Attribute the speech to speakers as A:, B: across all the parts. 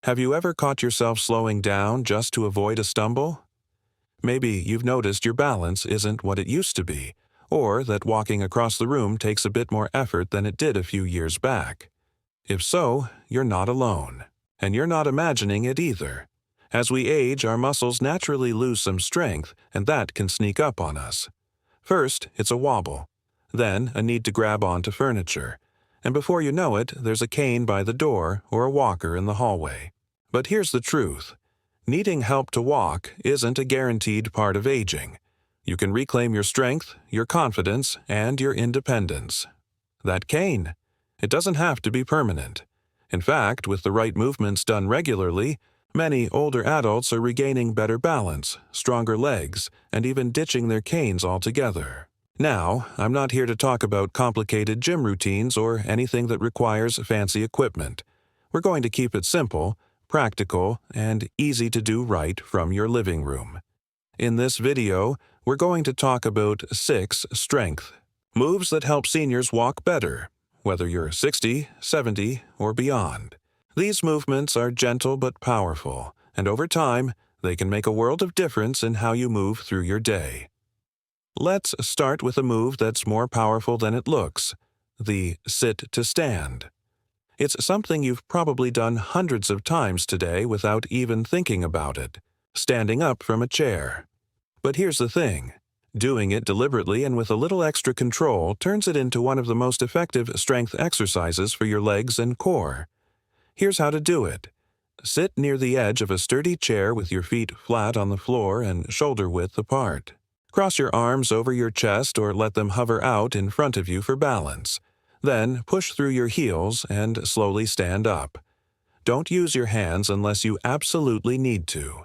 A: Have you ever caught yourself slowing down just to avoid a stumble? Maybe you've noticed your balance isn't what it used to be, or that walking across the room takes a bit more effort than it did a few years back. If so, you're not alone. And you're not imagining it either. As we age, our muscles naturally lose some strength, and that can sneak up on us. First, it's a wobble. Then, a need to grab onto furniture. And before you know it, there's a cane by the door or a walker in the hallway. But here's the truth. Needing help to walk isn't a guaranteed part of aging. You can reclaim your strength, your confidence, and your independence. That cane. It doesn't have to be permanent. In fact, with the right movements done regularly, many older adults are regaining better balance, stronger legs, and even ditching their canes altogether. Now, I'm not here to talk about complicated gym routines or anything that requires fancy equipment. We're going to keep it simple, practical, and easy to do right from your living room. In this video, we're going to talk about 6 strength moves that help seniors walk better, whether you're 60, 70, or beyond. These movements are gentle but powerful, and over time, they can make a world of difference in how you move through your day. Let's start with a move that's more powerful than it looks, the sit to stand. It's something you've probably done hundreds of times today without even thinking about it, standing up from a chair. But here's the thing. Doing it deliberately and with a little extra control turns it into one of the most effective strength exercises for your legs and core. Here's how to do it. Sit near the edge of a sturdy chair with your feet flat on the floor and shoulder width apart. Cross your arms over your chest or let them hover out in front of you for balance. Then push through your heels and slowly stand up. Don't use your hands unless you absolutely need to.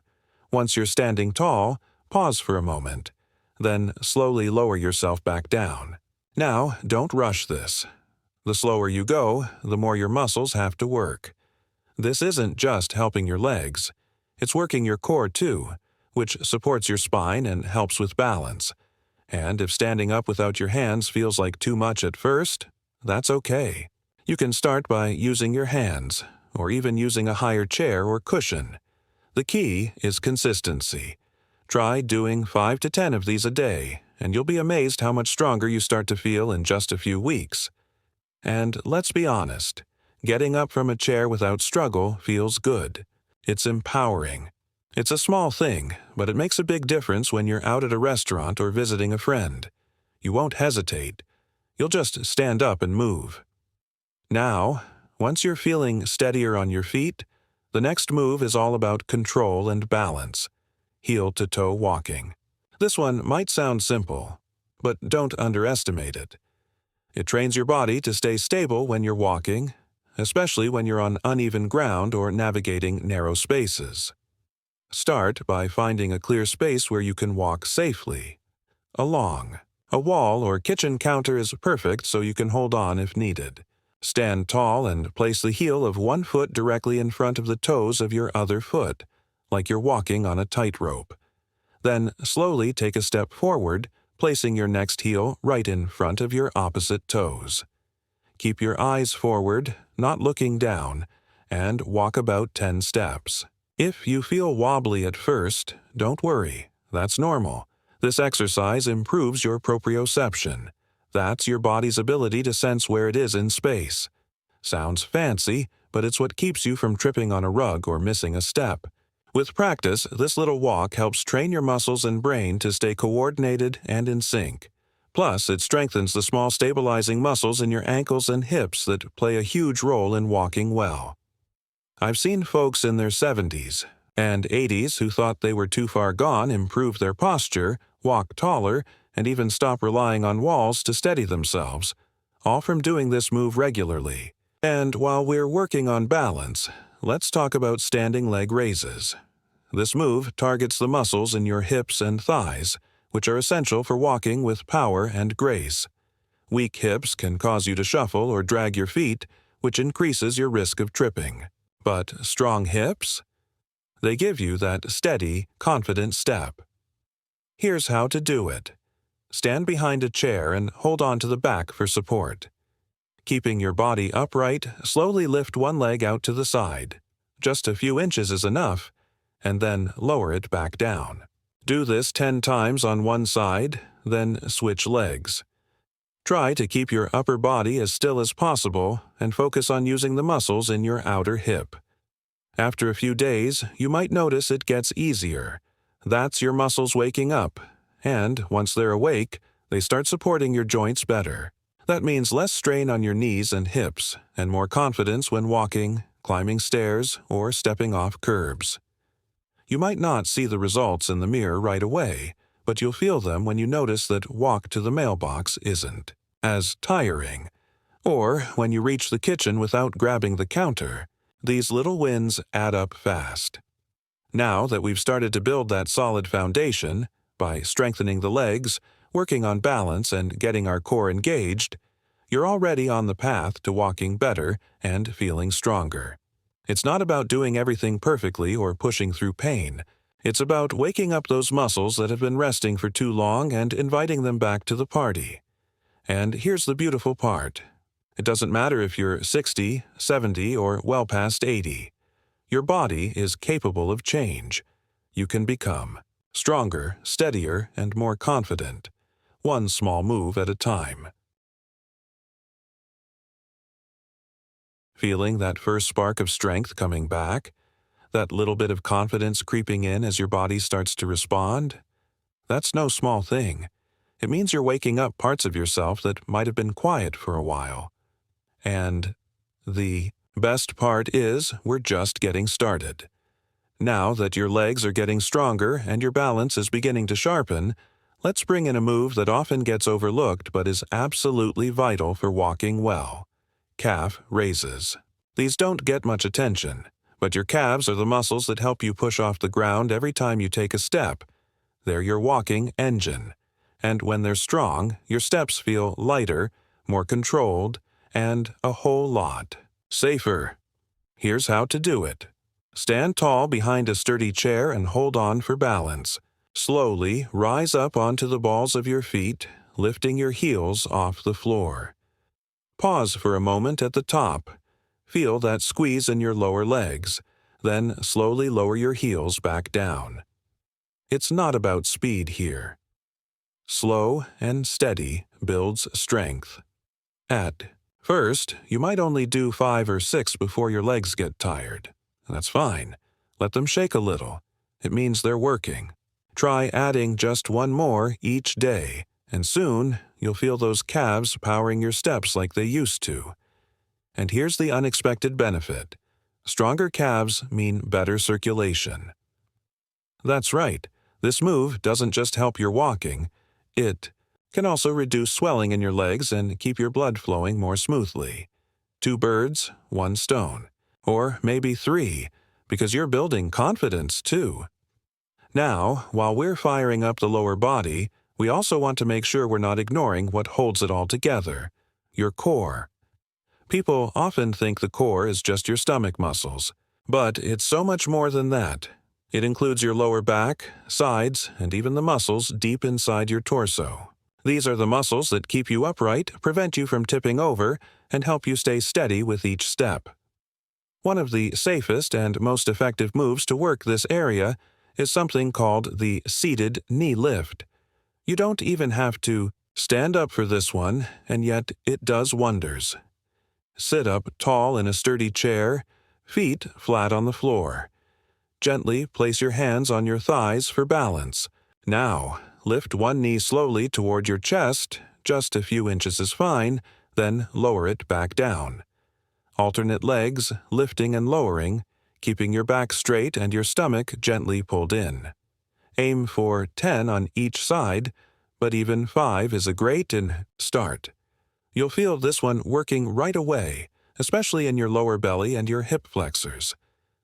A: Once you're standing tall, pause for a moment. Then slowly lower yourself back down. Now, don't rush this. The slower you go, the more your muscles have to work. This isn't just helping your legs. It's working your core too, which supports your spine and helps with balance. And if standing up without your hands feels like too much at first, that's okay. You can start by using your hands, or even using a higher chair or cushion. The key is consistency. Try doing 5 to 10 of these a day, and you'll be amazed how much stronger you start to feel in just a few weeks. And let's be honest, getting up from a chair without struggle feels good. It's empowering. It's a small thing, but it makes a big difference when you're out at a restaurant or visiting a friend. You won't hesitate. You'll just stand up and move. Now, once you're feeling steadier on your feet, the next move is all about control and balance. Heel-to-toe walking. This one might sound simple, but don't underestimate it. It trains your body to stay stable when you're walking, especially when you're on uneven ground or navigating narrow spaces. Start by finding a clear space where you can walk safely. Along. A wall or kitchen counter is perfect so you can hold on if needed. Stand tall and place the heel of one foot directly in front of the toes of your other foot, like you're walking on a tightrope. Then slowly take a step forward, placing your next heel right in front of your opposite toes. Keep your eyes forward, not looking down, and walk about 10 steps. If you feel wobbly at first, don't worry. That's normal. This exercise improves your proprioception. That's your body's ability to sense where it is in space. Sounds fancy, but it's what keeps you from tripping on a rug or missing a step. With practice, this little walk helps train your muscles and brain to stay coordinated and in sync. Plus, it strengthens the small stabilizing muscles in your ankles and hips that play a huge role in walking well. I've seen folks in their 70s and 80s who thought they were too far gone improve their posture, walk taller, and even stop relying on walls to steady themselves, all from doing this move regularly. And while we're working on balance, let's talk about standing leg raises. This move targets the muscles in your hips and thighs, which are essential for walking with power and grace. Weak hips can cause you to shuffle or drag your feet, which increases your risk of tripping. But strong hips? They give you that steady, confident step. Here's how to do it. Stand behind a chair and hold on to the back for support. Keeping your body upright, slowly lift one leg out to the side. just a few inches is enough, and then lower it back down. Do this 10 times on one side, then switch legs. Try to keep your upper body as still as possible and focus on using the muscles in your outer hip. After a few days, you might notice it gets easier. That's your muscles waking up, and once they're awake, they start supporting your joints better. That means less strain on your knees and hips, and more confidence when walking, climbing stairs, or stepping off curbs. You might not see the results in the mirror right away, but you'll feel them when you notice that walk to the mailbox isn't as tiring, or when you reach the kitchen without grabbing the counter. These little wins add up fast. Now that we've started to build that solid foundation, by strengthening the legs, working on balance, and getting our core engaged, you're already on the path to walking better and feeling stronger. It's not about doing everything perfectly or pushing through pain. It's about waking up those muscles that have been resting for too long and inviting them back to the party. And here's the beautiful part. It doesn't matter if you're 60, 70, or well past 80. Your body is capable of change. You can become stronger, steadier, and more confident, one small move at a time. Feeling that first spark of strength coming back? That little bit of confidence creeping in as your body starts to respond? That's no small thing. It means you're waking up parts of yourself that might have been quiet for a while. And the best part is we're just getting started. Now that your legs are getting stronger and your balance is beginning to sharpen, let's bring in a move that often gets overlooked but is absolutely vital for walking well: calf raises. These don't get much attention, but your calves are the muscles that help you push off the ground every time you take a step. They're your walking engine. And when they're strong, your steps feel lighter, more controlled, and a whole lot safer. Here's how to do it. Stand tall behind a sturdy chair and hold on for balance. Slowly rise up onto the balls of your feet, lifting your heels off the floor. Pause for a moment at the top. Feel that squeeze in your lower legs, then slowly lower your heels back down. It's not about speed here. Slow and steady builds strength. At first, you might only do 5 or 6 before your legs get tired. That's fine. Let them shake a little. It means they're working. Try adding just one more each day, and soon you'll feel those calves powering your steps like they used to. And here's the unexpected benefit. Stronger calves mean better circulation. That's right. This move doesn't just help your walking. It can also reduce swelling in your legs and keep your blood flowing more smoothly. 2 birds, 1 stone. Or maybe 3, because you're building confidence too. Now, while we're firing up the lower body, we also want to make sure we're not ignoring what holds it all together: your core. People often think the core is just your stomach muscles, but it's so much more than that. It includes your lower back, sides, and even the muscles deep inside your torso. These are the muscles that keep you upright, prevent you from tipping over, and help you stay steady with each step. One of the safest and most effective moves to work this area is something called the seated knee lift. You don't even have to stand up for this one, and yet it does wonders. Sit up tall in a sturdy chair, feet flat on the floor. Gently place your hands on your thighs for balance. Now, lift one knee slowly toward your chest, just a few inches is fine, then lower it back down. Alternate legs, lifting and lowering, keeping your back straight and your stomach gently pulled in. Aim for 10 on each side, but even 5 is a great start. You'll feel this one working right away, especially in your lower belly and your hip flexors.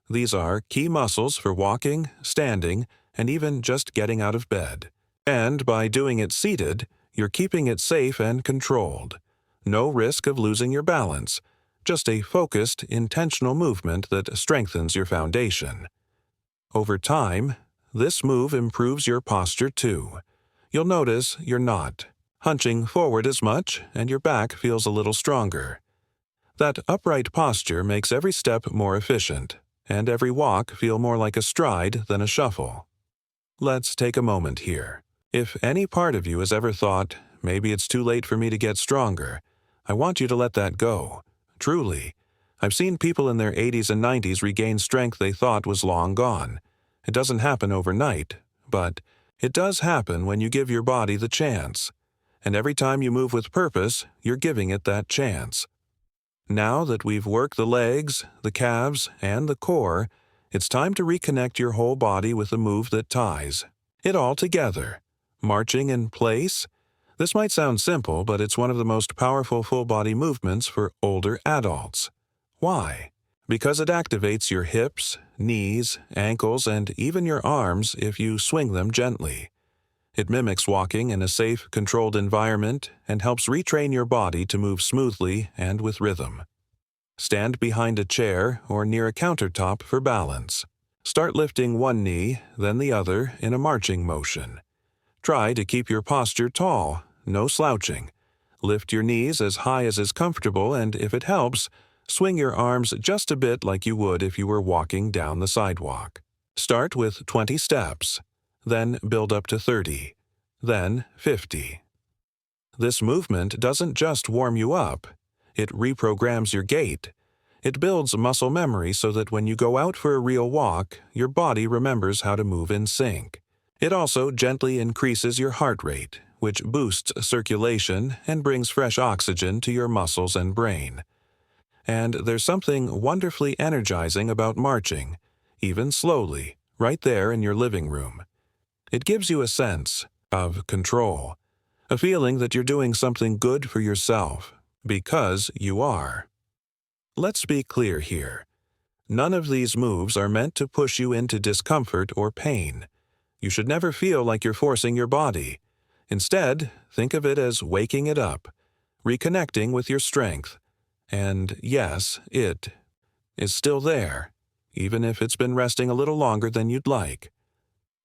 A: These are key muscles for walking, standing, and even just getting out of bed. And by doing it seated, you're keeping it safe and controlled. No risk of losing your balance, just a focused, intentional movement that strengthens your foundation. Over time, this move improves your posture too. You'll notice you're not hunching forward as much, and your back feels a little stronger. That upright posture makes every step more efficient, and every walk feel more like a stride than a shuffle. Let's take a moment here. If any part of you has ever thought, maybe it's too late for me to get stronger, I want you to let that go. Truly. I've seen people in their 80s and 90s regain strength they thought was long gone. It doesn't happen overnight, but it does happen when you give your body the chance. And every time you move with purpose, you're giving it that chance. Now that we've worked the legs, the calves, and the core, it's time to reconnect your whole body with a move that ties it all together. Marching in place? This might sound simple, but it's one of the most powerful full-body movements for older adults. Why? Because it activates your hips, knees, ankles, and even your arms if you swing them gently. It mimics walking in a safe, controlled environment and helps retrain your body to move smoothly and with rhythm. Stand behind a chair or near a countertop for balance. Start lifting one knee, then the other in a marching motion. Try to keep your posture tall, no slouching. Lift your knees as high as is comfortable, and if it helps, swing your arms just a bit like you would if you were walking down the sidewalk. Start with 20 steps, then build up to 30, then 50. This movement doesn't just warm you up, it reprograms your gait. It builds muscle memory so that when you go out for a real walk, your body remembers how to move in sync. It also gently increases your heart rate, which boosts circulation and brings fresh oxygen to your muscles and brain. And there's something wonderfully energizing about marching, even slowly, right there in your living room. It gives you a sense of control, a feeling that you're doing something good for yourself, because you are. Let's be clear here. None of these moves are meant to push you into discomfort or pain. You should never feel like you're forcing your body. Instead, think of it as waking it up, reconnecting with your strength. And yes, it is still there, even if it's been resting a little longer than you'd like.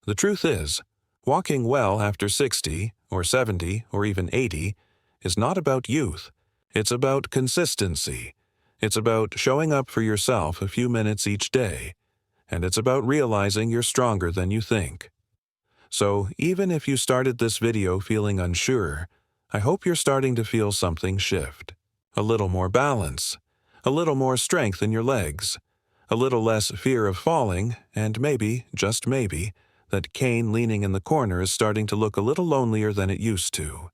A: The truth is, walking well after 60 or 70 or even 80 is not about youth. It's about consistency. It's about showing up for yourself a few minutes each day. And it's about realizing you're stronger than you think. So even if you started this video feeling unsure, I hope you're starting to feel something shift. A little more balance, a little more strength in your legs, a little less fear of falling, and maybe, just maybe, that cane leaning in the corner is starting to look a little lonelier than it used to.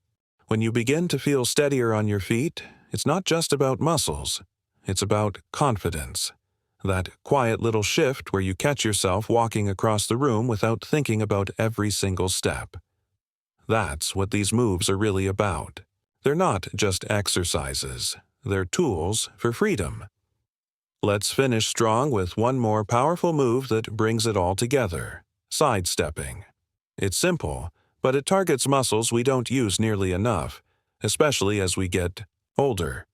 A: When you begin to feel steadier on your feet, it's not just about muscles, it's about confidence. That quiet little shift where you catch yourself walking across the room without thinking about every single step. That's what these moves are really about. They're not just exercises, they're tools for freedom. Let's finish strong with one more powerful move that brings it all together: sidestepping. It's simple, but it targets muscles we don't use nearly enough, especially as we get older.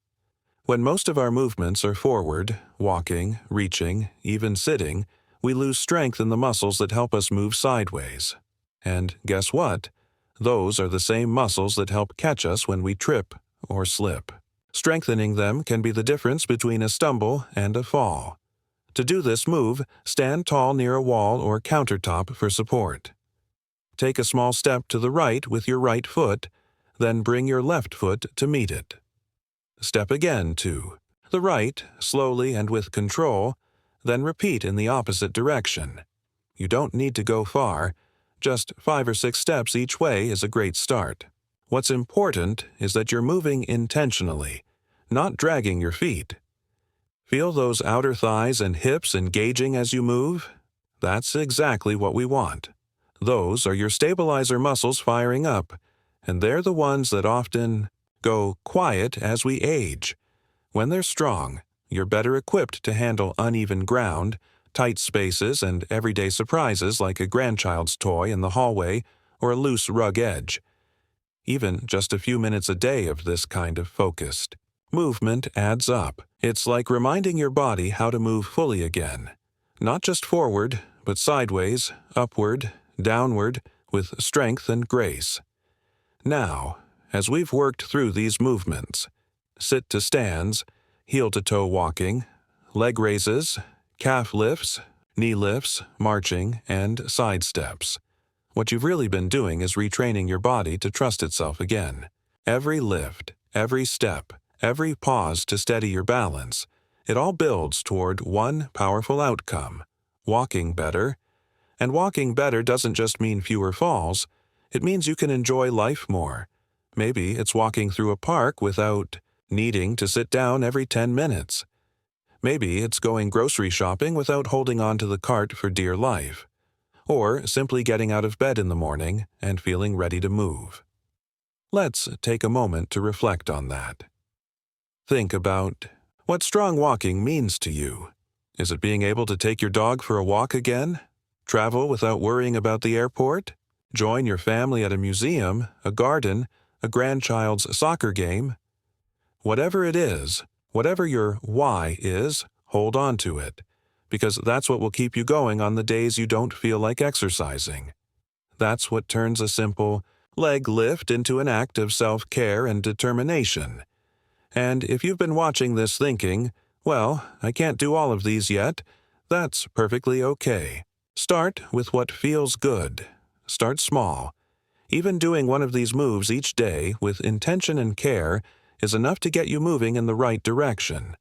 A: When most of our movements are forward, walking, reaching, even sitting, we lose strength in the muscles that help us move sideways. And guess what? Those are the same muscles that help catch us when we trip or slip. Strengthening them can be the difference between a stumble and a fall. To do this move, stand tall near a wall or countertop for support. Take a small step to the right with your right foot, then bring your left foot to meet it. Step again to the right, slowly and with control, then repeat in the opposite direction. You don't need to go far. Just 5 or 6 steps each way is a great start. What's important is that you're moving intentionally, not dragging your feet. Feel those outer thighs and hips engaging as you move? That's exactly what we want. Those are your stabilizer muscles firing up, and they're the ones that often go quiet as we age. When they're strong, you're better equipped to handle uneven ground, tight spaces, and everyday surprises like a grandchild's toy in the hallway or a loose rug edge. Even just a few minutes a day of this kind of focused movement adds up. It's like reminding your body how to move fully again. Not just forward, but sideways, upward, downward, with strength and grace. Now, as we've worked through these movements, sit to stands, heel to toe walking, leg raises, calf lifts, knee lifts, marching, and side steps. What you've really been doing is retraining your body to trust itself again. Every lift, every step, every pause to steady your balance, it all builds toward one powerful outcome: walking better. And walking better doesn't just mean fewer falls, it means you can enjoy life more. Maybe it's walking through a park without needing to sit down every 10 minutes. Maybe it's going grocery shopping without holding on to the cart for dear life. Or simply getting out of bed in the morning and feeling ready to move. Let's take a moment to reflect on that. Think about what strong walking means to you. Is it being able to take your dog for a walk again? Travel without worrying about the airport? Join your family at a museum, a garden, a grandchild's soccer game? Whatever it is, whatever your why is, hold on to it, because that's what will keep you going on the days you don't feel like exercising. That's what turns a simple leg lift into an act of self-care and determination. And if you've been watching this thinking, well, I can't do all of these yet, that's perfectly okay. Start with what feels good. Start small. Even doing one of these moves each day with intention and care is enough to get you moving in the right direction.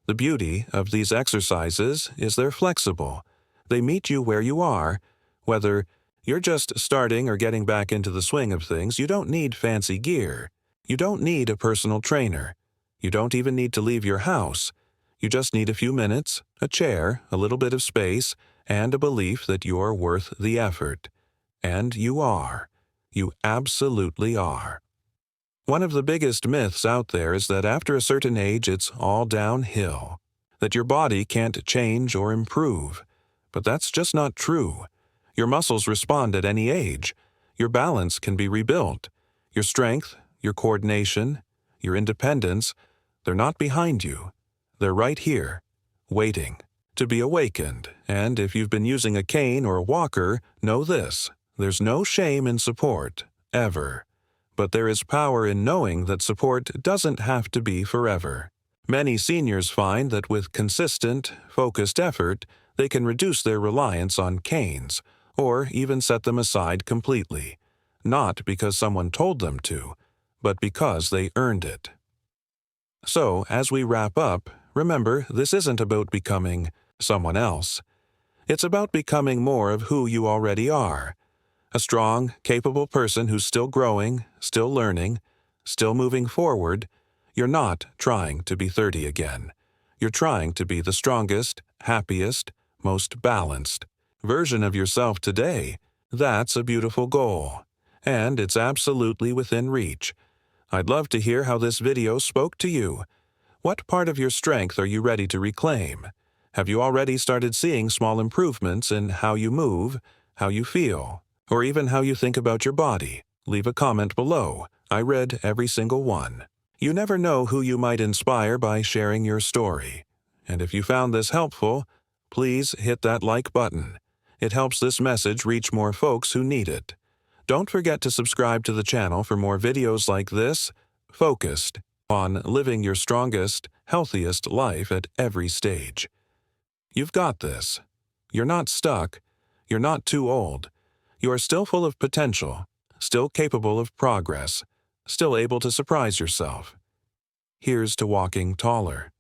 A: The beauty of these exercises is they're flexible. They meet you where you are. Whether you're just starting or getting back into the swing of things, you don't need fancy gear. You don't need a personal trainer. You don't even need to leave your house. You just need a few minutes, a chair, a little bit of space, and a belief that you're worth the effort. And you are. You absolutely are. One of the biggest myths out there is that after a certain age it's all downhill, that your body can't change or improve. But that's just not true. Your muscles respond at any age. Your balance can be rebuilt. Your strength, your coordination, your independence, they're not behind you. They're right here, waiting to be awakened. And if you've been using a cane or a walker, know this: there's no shame in support, ever. But there is power in knowing that support doesn't have to be forever. Many seniors find that with consistent, focused effort, they can reduce their reliance on canes, or even set them aside completely, not because someone told them to, but because they earned it. So, as we wrap up, remember, this isn't about becoming someone else. It's about becoming more of who you already are. A strong, capable person who's still growing, still learning, still moving forward. You're not trying to be 30 again. You're trying to be the strongest, happiest, most balanced version of yourself today. That's a beautiful goal. And it's absolutely within reach. I'd love to hear how this video spoke to you. What part of your strength are you ready to reclaim? Have you already started seeing small improvements in how you move, how you feel, or even how you think about your body? Leave a comment below. I read every single one. You never know who you might inspire by sharing your story. And if you found this helpful, please hit that like button. It helps this message reach more folks who need it. Don't forget to subscribe to the channel for more videos like this, focused on living your strongest, healthiest life at every stage. You've got this. You're not stuck. You're not too old. You are still full of potential, still capable of progress, still able to surprise yourself. Here's to walking taller,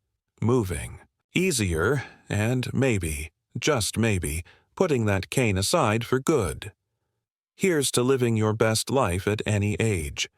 A: moving, easier, and maybe, just maybe, putting that cane aside for good. Here's to living your best life at any age.